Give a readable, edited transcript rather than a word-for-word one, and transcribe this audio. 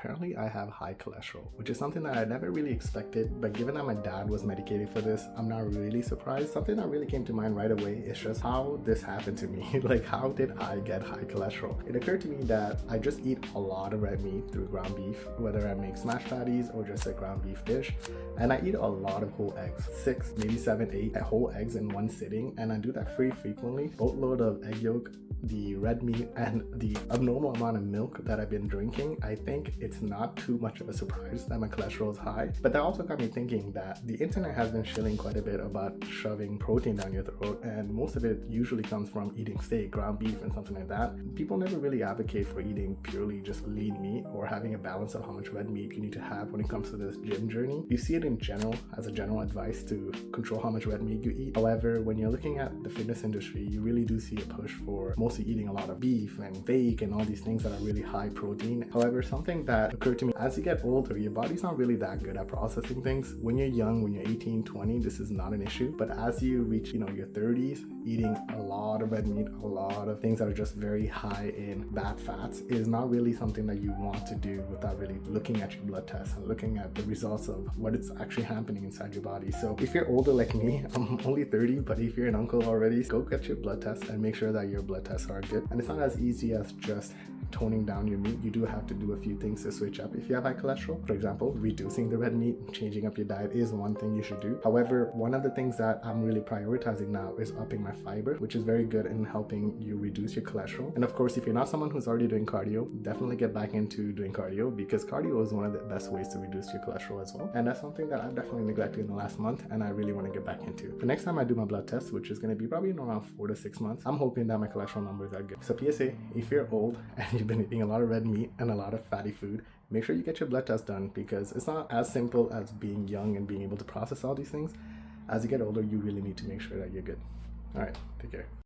apparently I have high cholesterol, which is something that I never really expected, but given that my dad was medicated for this, I'm not really surprised. Something that really came to mind right away is just how this happened to me. Like, how did I get high cholesterol? It occurred to me that I just eat a lot of red meat through ground beef, whether I make smash patties or just a ground beef dish, and I eat a lot of whole eggs, 6, maybe 7, 8 whole eggs in one sitting, and I do that pretty frequently. Boatload of egg yolk, the red meat, and the abnormal amount of milk that I've been drinking. I think it's not too much of a surprise that my cholesterol is high, but that also got me thinking that the internet has been shilling quite a bit about shoving protein down your throat, and most of it usually comes from eating steak, ground beef, and something like that. People never really advocate for eating purely just lean meat or having a balance of how much red meat you need to have when it comes to this gym journey. You see it in general as a general advice to control how much red meat you eat. However, when you're looking at the fitness industry, you really do see a push for mostly eating a lot of beef and steak and all these things that are really high protein. However, something that occurred to me, as you get older, your body's not really that good at processing things. When you're young, when you're 18, 20, this is not an issue. But as you reach, your 30s, eating a lot of red meat, a lot of things that are just very high in bad fats is not really something that you want to do without really looking at your blood tests and looking at the results of what is actually happening inside your body. So if you're older like me, I'm only 30, but if you're an uncle already, go get your blood test and make sure that your blood tests are good. And it's not as easy as just toning down your meat. You do have to do a few things to switch up if you have high cholesterol. For example, reducing the red meat, changing up your diet is one thing you should do. However, one of the things that I'm really prioritizing now is upping my fiber, which is very good in helping you reduce your cholesterol. And of course, if you're not someone who's already doing cardio, definitely get back into doing cardio, because cardio is one of the best ways to reduce your cholesterol as well. And that's something that I've definitely neglected in the last month, and I really want to get back into. The next time I do my blood test, which is going to be probably in around 4 to 6 months, I'm hoping that my cholesterol numbers are good. So PSA, if you're old and you've been eating a lot of red meat and a lot of fatty food, make sure you get your blood test done, because it's not as simple as being young and being able to process all these things. As you get older, you really need to make sure that you're good. All right, take care.